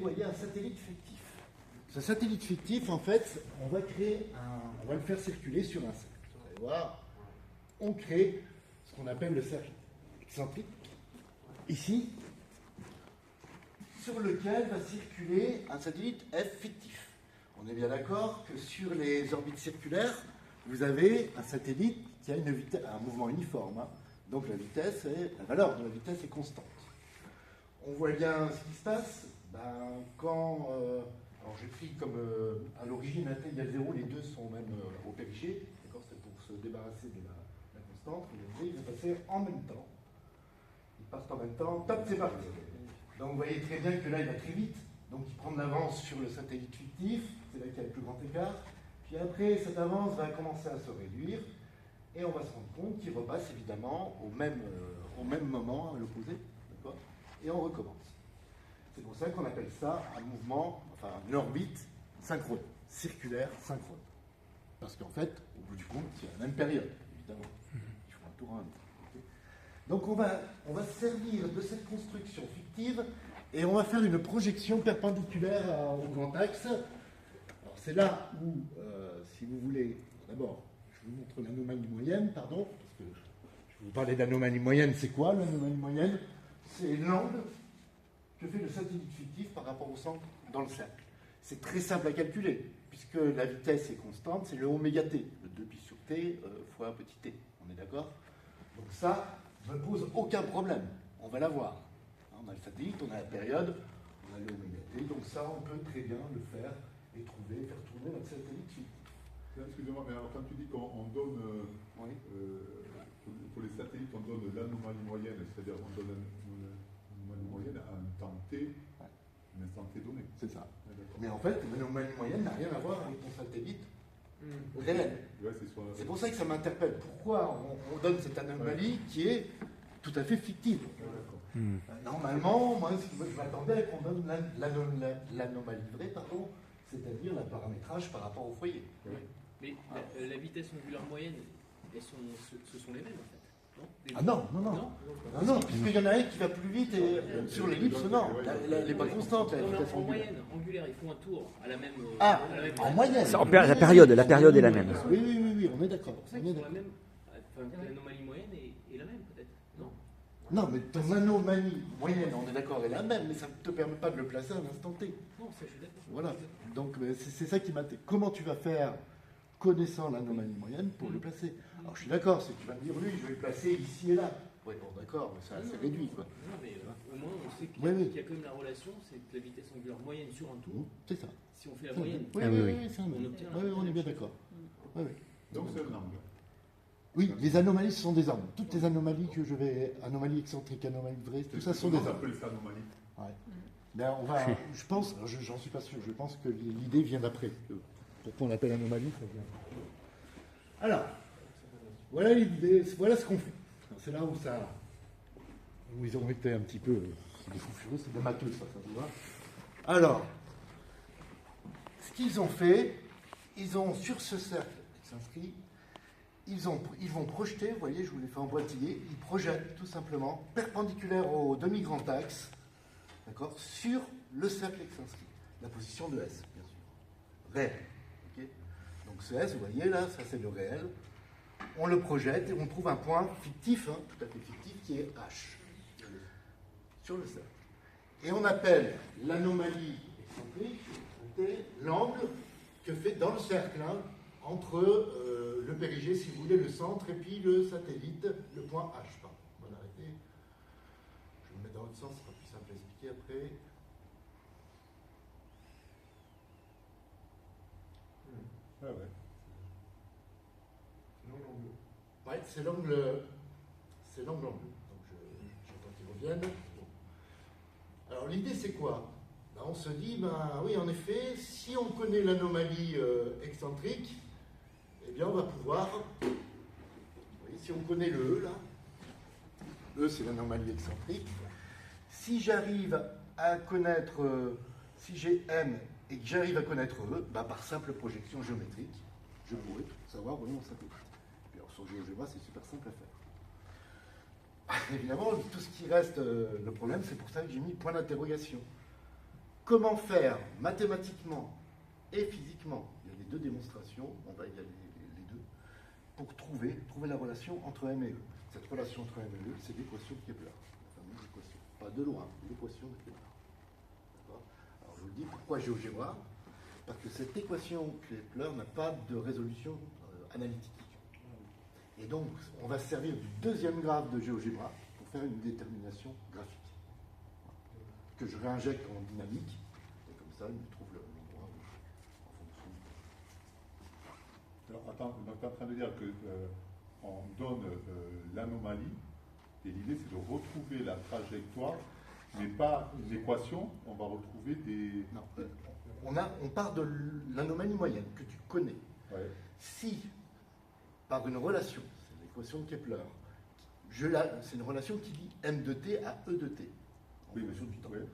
voyez, un satellite fictif. Ce satellite fictif, en fait, on va le faire circuler sur un cercle. Vous allez voir, on crée ce qu'on appelle le cercle excentrique, ici, sur lequel va circuler un satellite F fictif. On est bien d'accord que sur les orbites circulaires, vous avez un satellite qui a un mouvement uniforme. Hein. Donc la valeur de la vitesse est constante. On voit bien ce qui se passe. Alors j'écris comme à l'origine, à t égale 0, les deux sont même au périgée. D'accord, c'est pour se débarrasser de la constante. Il va passer en même temps. Ils partent en même temps. Top, c'est parti. Donc vous voyez très bien que là, il va très vite. Donc il prend de l'avance sur le satellite fictif. C'est là qu'il y a le plus grand écart. Puis après, cette avance va commencer à se réduire. Et on va se rendre compte qu'il repasse évidemment au même moment à l'opposé. D'accord ? Et on recommence. C'est pour ça qu'on appelle ça un mouvement, enfin une orbite synchrone, circulaire synchrone. Parce qu'en fait, au bout du compte, c'est la même période, évidemment. Il faut un tour en même temps. Okay. Donc on va se servir de cette construction fictive et on va faire une projection perpendiculaire au grand axe. Alors c'est là où, si vous voulez, d'abord, je vous montre l'anomalie moyenne, pardon, parce que je vous parlais d'anomalie moyenne, c'est quoi l'anomalie moyenne? C'est l'angle que fait le satellite fictif par rapport au centre dans le cercle. C'est très simple à calculer, puisque la vitesse est constante, c'est le oméga t, le 2 pi sur t fois un petit t. On est d'accord? Donc ça ne pose aucun problème. On va l'avoir. On a le satellite, on a la période, on a le oméga t. Donc ça, on peut très bien le faire et faire tourner notre satellite fictif. Excusez-moi, mais alors quand tu dis qu'on donne, oui. pour les satellites, on donne l'anomalie moyenne, c'est-à-dire on donne l'anomalie moyenne à un temps t, un instant t donné. C'est ça. Mais en fait, l'anomalie moyenne n'a rien à voir avec ton satellite réel. Ouais, c'est pour ça que ça m'interpelle. Pourquoi on donne cette anomalie qui est tout à fait fictive? Normalement, moi, je m'attendais à qu'on donne l'anomalie vraie, pardon, c'est-à-dire le paramétrage par rapport au foyer. Oui. Mais la vitesse angulaire moyenne, ce sont les mêmes en fait. Non, puisqu'il y en a un qui va plus vite et sur l'ellipse, non. Elle n'est pas constante, la vitesse en angulaire. moyenne, angulaire, ils font un tour à la même. En moyenne. La période est la même. Oui, on est d'accord. L'anomalie moyenne est la même peut-être. Non, mais ton anomalie moyenne, on est d'accord, est la même, mais ça ne te permet pas de le placer à un instant T. Non, ça je suis d'accord. Voilà. Donc c'est ça qui m'intéresse. Comment tu vas faire, connaissant l'anomalie moyenne, pour le placer? Alors je suis d'accord, c'est que tu vas me dire, oui, je vais le placer ici et là. Oui, bon, d'accord, mais ça c'est réduit, quoi. Non, mais au moins on sait qu'il y a quand même la relation, c'est que la vitesse angulaire moyenne sur un tour. C'est ça. Si on fait la moyenne, oui, on obtient. On est bien d'accord. Oui. Donc c'est un angle. Oui, les anomalies, ce sont des angles. Toutes les anomalies que je vais... Anomalies excentriques, anomalies vraies, tout ça sont des angles. On appelle ça anomalie. Ouais. Ben, je pense, j'en suis pas sûr, je pense que l'idée vient d'après. Pourquoi on l'appelle anomalie, ça vient. Alors, voilà l'idée, voilà ce qu'on fait. C'est là où ils ont été un petit peu... C'est des fous furieux, c'est des matheux, ça vous va. Alors, ce qu'ils ont fait, ils ont, sur ce cercle s'inscrit, ils vont projeter, vous voyez, je vous l'ai fait en pointillé, ils projettent tout simplement, perpendiculaire au demi-grand axe, d'accord, sur le cercle excentrique, la position de S, bien sûr, réel. Okay, donc ce S, vous voyez là, ça c'est le réel. On le projette et on trouve un point fictif, hein, tout à fait fictif, qui est H, sur le cercle. Et on appelle l'anomalie excentrique l'angle que fait dans le cercle, hein, entre le périgée, si vous voulez, le centre, et puis le satellite, le point H. Pardon. On va l'arrêter. Je vais me mettre dans l'autre sens, ce sera plus simple à expliquer après. Ah ouais. Ouais, c'est l'angle en bleu. Donc j'attends qu'il revienne. Bon. Alors l'idée c'est quoi? On se dit, oui, en effet, si on connaît l'anomalie excentrique, eh bien, on va pouvoir, vous voyez, si on connaît le E, là, E, c'est l'anomalie excentrique, si j'arrive à connaître, si j'ai M et que j'arrive à connaître E, par simple projection géométrique, je pourrais savoir où est mon satellite. Puis alors, sur GeoGebra, c'est super simple à faire. Évidemment, tout ce qui reste, le problème, c'est pour ça que j'ai mis point d'interrogation. comment faire mathématiquement et physiquement, il y a les deux démonstrations, on va y aller les deux, pour trouver la relation entre M et E. Cette relation entre M et E, c'est l'équation de Kepler, la fameuse équation. Pas de loin, l'équation de Kepler. D'accord ? Alors je vous le dis, pourquoi GeoGebra ? Parce que cette équation Kepler n'a pas de résolution analytique. Et donc, on va se servir du deuxième graphe de GeoGebra pour faire une détermination graphique. Que je réinjecte en dynamique, et comme ça, il me trouve l'endroit en fonction. Alors, attends, donc tu es en train de dire qu'on donne l'anomalie, et l'idée c'est de retrouver la trajectoire, mais pas une équation, on va retrouver des... Non, on part de l'anomalie moyenne que tu connais. Ouais. Si, par une relation, c'est l'équation de Kepler, c'est une relation qui lie M de t à E de t, en fonction du temps. Ouais.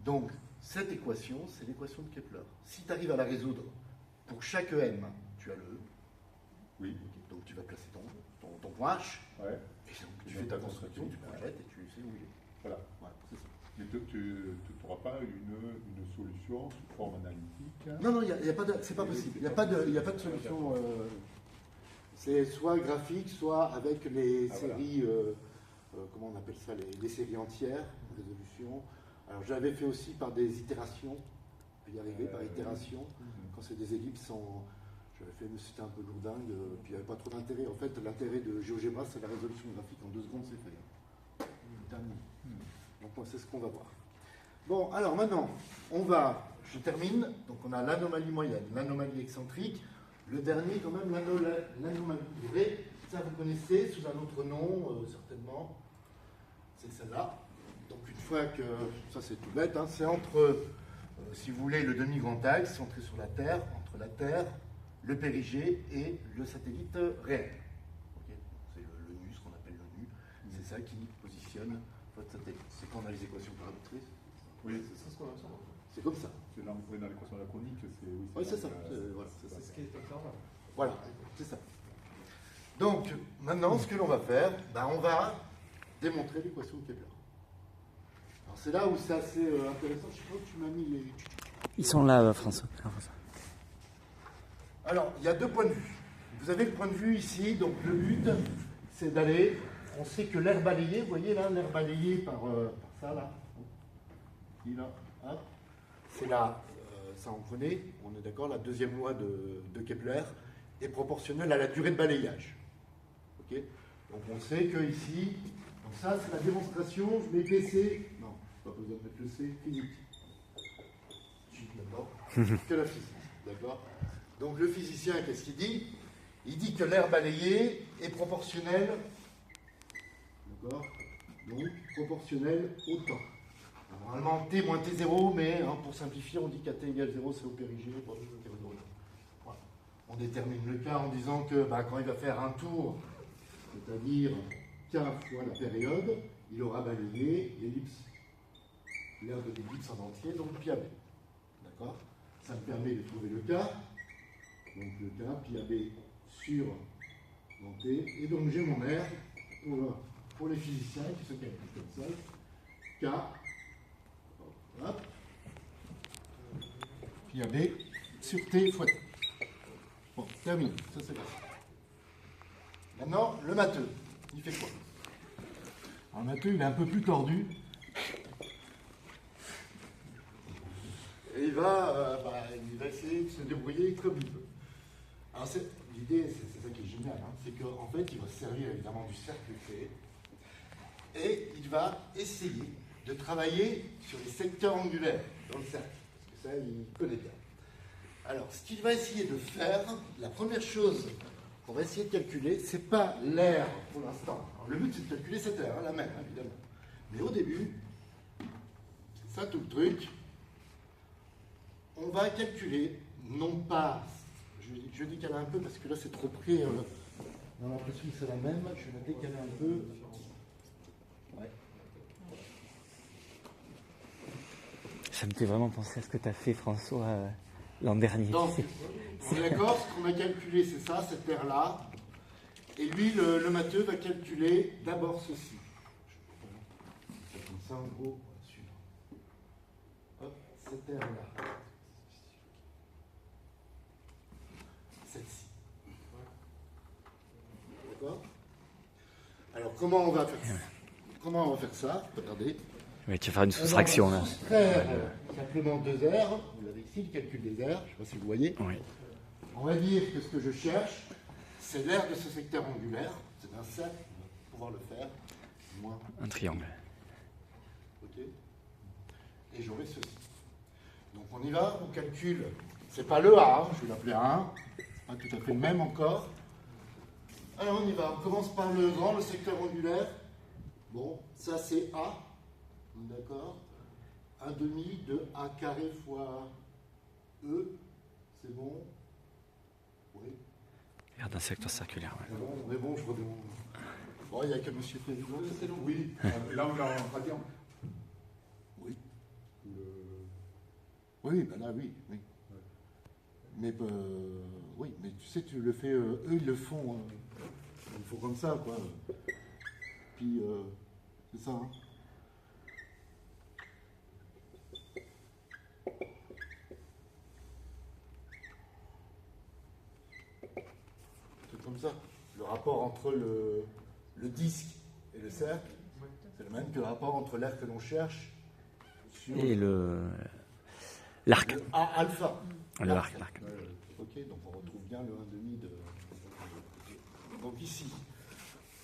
Donc, cette équation, c'est l'équation de Kepler. Si tu arrives à la résoudre pour chaque M, tu as le E. Oui. Donc, tu vas placer ton point H. Ouais. Et donc, tu fais ta construction, tu projettes et tu sais où il est. Voilà. C'est ça. Mais tu n'auras pas une solution sous forme analytique. Non, y a pas de, c'est pas possible. Il n'y a pas de solution. C'est soit graphique, soit avec les séries, comment on appelle ça, les séries entières, résolution. Alors j'avais fait aussi par des itérations, y arriver par itération, quand c'est des ellipses j'avais fait, mais c'était un peu lourdingue, puis il n'y avait pas trop d'intérêt. En fait, l'intérêt de GeoGebra, c'est la résolution graphique. En 2 secondes, c'est fait. Terminé. Donc c'est ce qu'on va voir. Bon, alors maintenant, je termine. Donc on a l'anomalie moyenne, l'anomalie excentrique. Le dernier, quand même, l'anomalie vraie. Ça, vous connaissez sous un autre nom, certainement. C'est celle-là. Donc une fois que, ça c'est tout bête, hein, c'est entre, si vous voulez, le demi-grand axe centré sur la Terre, entre la Terre, le périgée et le satellite réel. Okay, c'est le nu, ce qu'on appelle le nu. C'est ça qui positionne votre satellite. C'est quand on a les équations paramétriques. Oui, c'est ça ce qu'on a besoin. C'est comme ça. C'est dans l'équation laconique, c'est... Oui, c'est ça. Voilà, C'est ce qui est observable. Voilà, c'est ça. Donc, maintenant, ce que l'on va faire, on va démontrer l'équation de Kepler. Alors, c'est là où c'est assez intéressant. Je crois que tu m'as mis les... Ils sont là, François. Alors, il y a 2 points de vue. Vous avez le point de vue ici, donc le but, c'est d'aller... On sait que l'air balayé, vous voyez là, l'air balayé par ça, là. Ici, là, hop. C'est là, ça on connaît, on est d'accord, la deuxième loi de Kepler est proportionnelle à la durée de balayage. Ok. Donc on sait que ici, donc ça c'est la démonstration, je mets PC, non, pas besoin de mettre le C, fini. D'accord. Que la physique, d'accord. Donc le physicien, qu'est-ce qu'il dit? Il dit que l'air balayé est proportionnel, d'accord, donc proportionnel au temps. Normalement, T moins T0, mais pour simplifier, on dit qu'à T égale 0, c'est au périgée. Voilà. On détermine le cas en disant que quand il va faire un tour, c'est-à-dire K fois la période, il aura balayé l'ellipse, l'aire de l'ellipse en entier, donc pi AB. D'accord? Ça me permet de trouver le K. Donc le K, pi AB sur mon T. Et donc j'ai mon R pour les physiciens qui se calculent comme ça. K. Hop. Pi AB sur T fois T. Bon, terminé. Ça c'est passé. Maintenant, le matheux, il fait quoi? Alors, le matheux, il est un peu plus tordu. Et il va essayer de se débrouiller comme il veut. Alors l'idée, c'est ça qui est génial, c'est qu'en fait, il va se servir évidemment du cercle créé. Et il va essayer de travailler sur les secteurs angulaires dans le cercle, parce que ça, il connaît bien. Alors, ce qu'il va essayer de faire, la première chose qu'on va essayer de calculer, c'est pas l'air pour l'instant. Le but, c'est de calculer cette aire, la même, évidemment. Mais au début, c'est ça tout le truc, on va calculer, non pas, je décale un peu parce que là, c'est trop pris, on a l'impression que c'est la même, je vais la décaler un peu. Ouais. Ça me fait vraiment penser à ce que tu as fait, François, l'an dernier. Donc, on est d'accord, ce qu'on a calculé, c'est ça, cette aire-là. Et lui, le matheux, va calculer d'abord ceci. C'est comme ça, en gros, suivre. Hop, cette aire-là. Celle-ci. D'accord? Alors, comment on va faire ça? Regardez. Oui, tu vas faire une soustraction On va là. soustraire simplement 2 aires. Vous l'avez ici, le calcul des aires. Je ne sais pas si vous voyez. Oui. On va dire que ce que je cherche, c'est l'aire de ce secteur angulaire. C'est un cercle, on va pouvoir le faire. Moins. Un triangle. Ok. Et j'aurai ceci. Donc on y va, on calcule. C'est pas le A, hein, je vais l'appeler 1. Pas tout à fait le même encore. Alors on y va. On commence par le grand, le secteur angulaire. Bon, ça c'est A. D'accord. 1 demi de A carré fois E. C'est bon. Oui. Regarde un secteur circulaire. Ouais. C'est bon, on est bon, je redemande. Bon, il n'y a que M. Président. C'est long. Oui, là on est en radian. Oui. Oui, ben là, oui. Oui. Mais, oui, mais tu sais, tu le fais, eux, ils le font. Il faut comme ça, quoi. Puis, c'est ça, hein. C'est comme ça. Le rapport entre le disque et le cercle, c'est le même que le rapport entre l'aire que l'on cherche sur Et l'arc. le A alpha. L'arc. Ok, donc on retrouve bien le 1,5 de... Donc ici,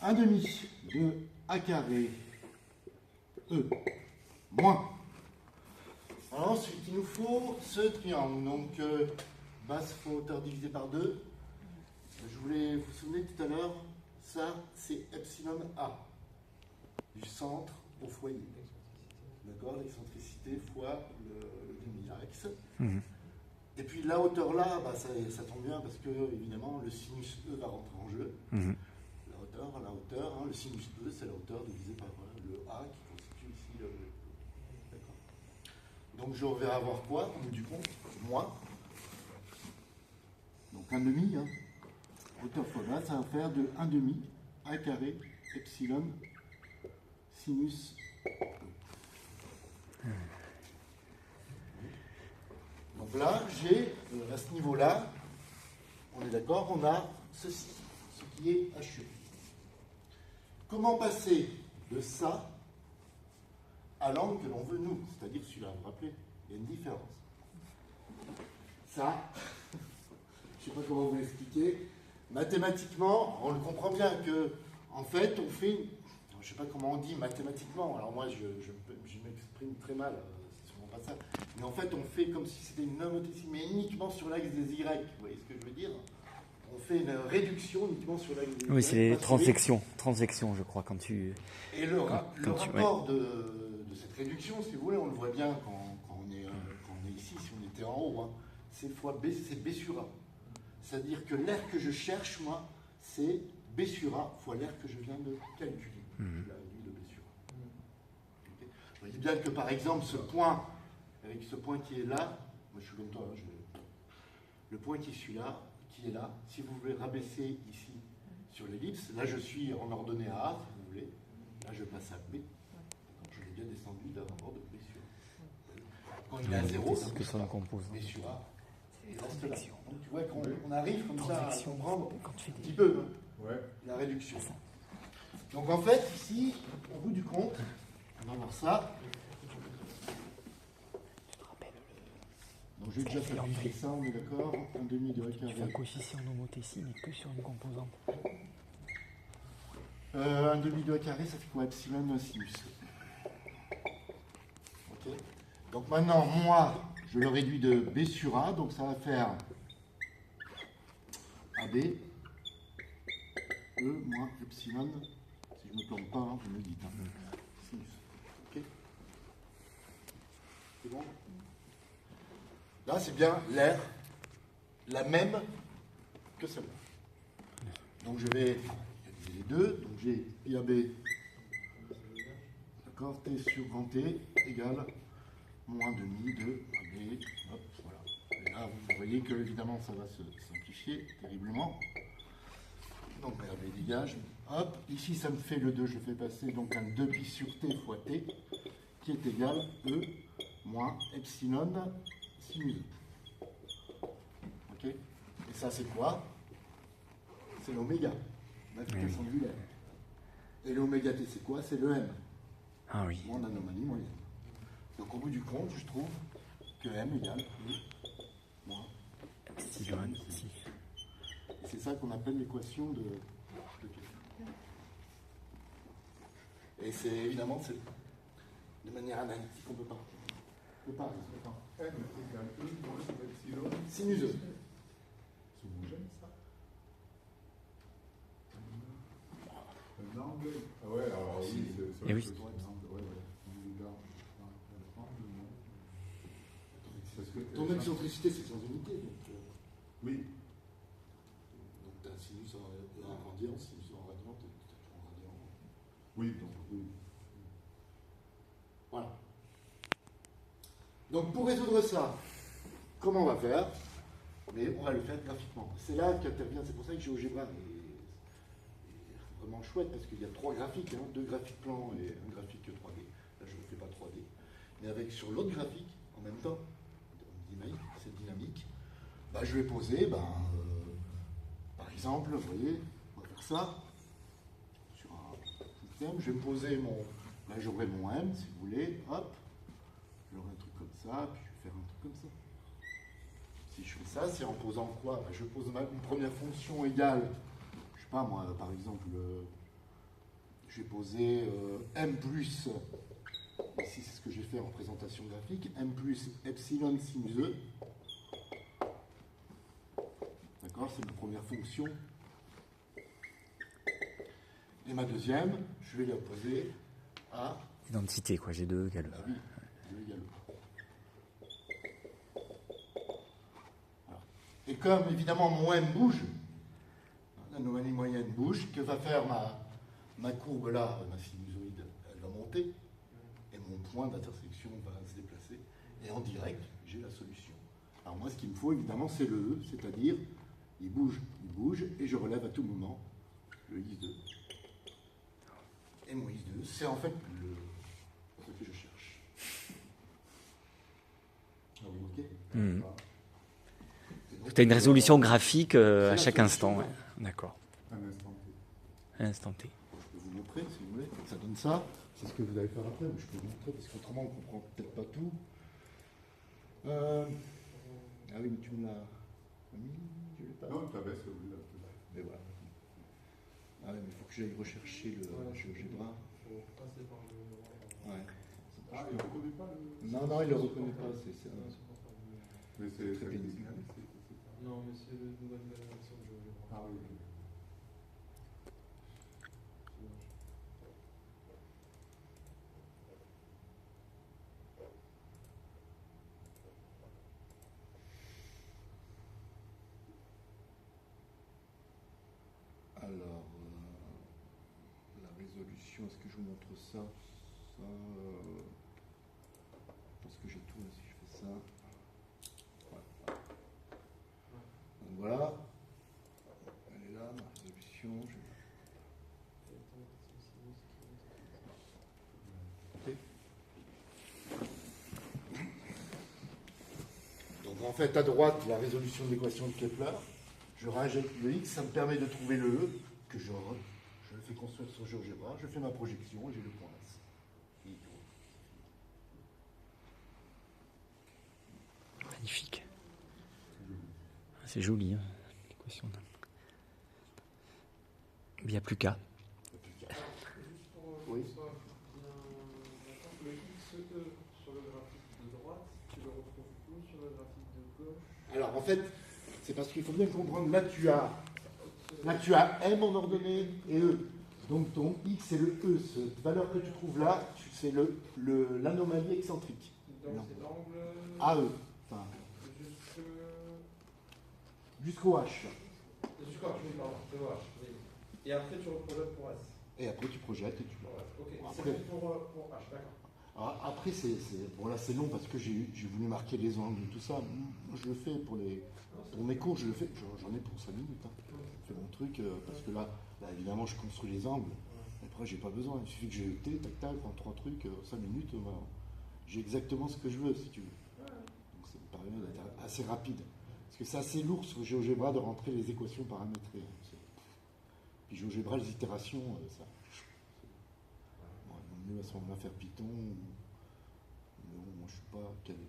1,5 de A carré E moins. Alors ensuite, il nous faut ce triangle. Donc, base fois hauteur divisé par 2. Vous vous souvenez tout à l'heure, ça c'est epsilon A, du centre au foyer. D'accord? L'excentricité fois le demi-axe. Mhm. Et puis la hauteur là, bah, ça tombe bien parce que évidemment le sinus E va rentrer en jeu. Mhm. La hauteur, hein, le sinus E c'est la hauteur divisée par le A qui constitue ici le. D'accord. Donc je vais avoir quoi au bout du compte? Moins. Donc 1,5, hein. Hauteur fois base, ça va faire de 1,5 A carré epsilon sinus E. Donc là, j'ai, à ce niveau-là, on est d'accord, on a ceci, ce qui est HE. Comment passer de ça à l'angle que l'on veut nous, c'est-à-dire celui-là, vous vous rappelez, il y a une différence. Ça, je ne sais pas comment vous l'expliquer, mathématiquement, on le comprend bien que, en fait, on fait, je ne sais pas comment on dit mathématiquement, alors moi je m'exprime très mal, c'est sûrement pas ça, mais en fait on fait comme si c'était une homothétie, mais uniquement sur l'axe des Y, vous voyez ce que je veux dire? On fait une réduction uniquement sur l'axe des Y. Oui, c'est les transections. Transections, je crois, quand tu... Et le rapport de cette réduction, si vous voulez, on le voit bien quand on est ici, si on était en haut, hein, c'est B sur A. C'est-à-dire que l'aire que je cherche, moi, c'est B sur A fois l'aire que je viens de calculer. La réduit de B sur A. Okay. Vous voyez bien que, par exemple, ce point, avec ce point qui est là, moi je suis comme toi, hein, le point qui est celui-là, qui est là, si vous voulez rabaisser ici sur l'ellipse, là je suis en ordonnée à A, si vous voulez, là je passe à B. Je l'ai bien descendu d'un rapport de B sur A. Quand il est à 0, C'est que ça la compose. B sur A. Et reste là. Donc tu vois qu'on arrive comme ça à comprendre Quand tu fais un des... petit peu Ouais. la réduction. Donc en fait, ici, au bout du compte, on va voir ça. Donc j'ai déjà fait ça, on est d'accord. 1,5 de A Tu fais un carré. coefficient d'homothétie, mais que sur une composante. 1,5 de A carré, ça fait quoi? Epsilon sinus. Ok. Donc maintenant, moi, je le réduis de B sur A, donc ça va faire AB, E moins epsilon, si je ne me plante pas, hein, vous me le dites. Hein. Sinus. Ok. C'est bon? Là, c'est bien l'air, la même que celle-là. Donc je vais diviser les deux, donc j'ai IAB, d'accord, T sur grand T égale moins demi de AB, hop, voilà. Et là, vous voyez que évidemment ça va se simplifier terriblement. Donc AB dégage, hop, ici ça me fait le 2, je fais passer donc un 2pi sur T fois T, qui est égal E moins epsilon sinus E. Ok? Et ça, c'est quoi? C'est l'oméga, la vitesse angulaire. Et l'oméga t, c'est quoi? C'est le m. Ah oui. Moins l'anomalie moyenne. Donc au bout du compte, je trouve que m égale E moins Epsilon, si. Et c'est ça qu'on appelle l'équation de Kepler. Et c'est évidemment, de manière analytique, on ne peut pas. On peut pas. M égale E moins epsilon. Sinus E. C'est homogène, ça? Un angle. Ah ouais, alors oui, c'est Eh oui. un angle, ouais. Parce que, Ton excentricité, c'est sans unité. Donc, oui, donc tu as un sinus en radian, sinus en radian, tu as en radian. oui, donc oui. Voilà. Donc pour résoudre ça, comment on va faire? Mais on va le faire graphiquement. C'est là qu'intervient, c'est pour ça que GeoGebra est vraiment chouette, parce qu'il y a 3 graphiques, hein, 2 graphiques plans et un graphique 3D. Là, je ne fais pas 3D. Mais avec sur l'autre graphique, en même temps, c'est dynamique, bah, je vais poser, par exemple, vous voyez, on va faire ça, sur un système, je vais me poser là j'aurai mon M, si vous voulez, hop, j'aurai un truc comme ça, puis je vais faire un truc comme ça. Si je fais ça, c'est en posant quoi? Bah, je pose une première fonction égale, je sais pas moi, par exemple, je vais poser M plus, ici c'est ce que j'ai fait en présentation graphique, M plus epsilon sinus E. D'accord, c'est ma première fonction. Et ma deuxième, je vais l'opposer à... Identité, quoi, G2 égale. Ah oui, G égale. Voilà. Et comme évidemment mon M bouge, l'anomalie moyenne bouge, que va faire ma courbe là, ma sinusoïde, elle va monter, et mon point d'intersection va se déplacer, et en direct, j'ai la solution. Alors moi, ce qu'il me faut évidemment, c'est le E, c'est-à-dire, il bouge, et je relève à tout moment le IS2. Et mon IS2, c'est en fait ce que je cherche. Ah oui, Ok. Hmm. Et donc, Tu as une résolution graphique à la chaque solution, instant. ouais. Ouais. D'accord. un instant T. À l'instant T. Je peux vous montrer si vous voulez. Ça donne ça. C'est ce que vous allez faire après, mais je peux vous montrer parce qu'autrement on ne comprend peut-être pas tout. Ah oui, mais tu me l'as mis, je l'ai pas. Non, tu avais celui-là. Mais voilà. Ah oui, mais il faut que j'aille rechercher le GeoGebra. Ouais. Ah, il ne reconnaît pas le. Non, il ne le reconnaît pas. C'est ça. Mais c'est Très pénible. Non, mais c'est le nouvelle version de GeoGebra. Ah oui, ok. Alors, la résolution, est-ce que je vous montre ça? Je pense que j'ai tout là, si je fais ça. Ouais. Donc voilà. Elle est là, ma résolution. Ok. Donc en fait, à droite, la résolution de l'équation de Kepler. Je réinjecte le X, ça me permet de trouver le E, que je le fais construire sur GeoGebra, je fais ma projection et j'ai le point S. Magnifique. C'est joli, hein, l'équation. Il n'y a plus qu'à. Oui. Soit bien d'accord, le XE sur le graphique de droite, tu le retrouves où sur le graphique de gauche? Alors en fait, c'est parce qu'il faut bien comprendre, là tu as M en ordonnée et E. Donc ton X c'est le E. Cette valeur que tu trouves là, c'est l'anomalie excentrique. Donc Non. c'est l'angle AE. Enfin, jusqu'au H. Jusqu'au H, oui, pardon, c'est le H. Oui. Et après tu reprojettes pour S. Et après tu projettes et tu Pour S. Ok, Bon, c'est après- bon pour H, d'accord. Alors, après, bon là c'est long parce que j'ai voulu marquer les angles et tout ça. Moi, je le fais pour mes cours, je le fais. J'en ai pour 5 minutes. Hein. Je fais mon truc parce que là, évidemment, je construis les angles. Après, j'ai pas besoin. Il suffit que j'ai T, tac, tac, en 3 trucs, 5 minutes. Voilà. j'ai exactement ce que je veux, si tu veux. Donc ça me permet d'être assez rapide. Parce que c'est assez lourd sur GeoGebra de rentrer les équations paramétrées. Puis GeoGebra, les itérations, ça. Bon, il vaut mieux à ce moment-là faire Python. Mais bon, moi, je suis pas calé.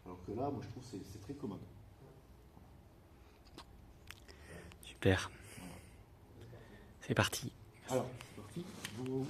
Alors que là, moi, je trouve que c'est très commode. Super. C'est parti. Alors, c'est parti. Vous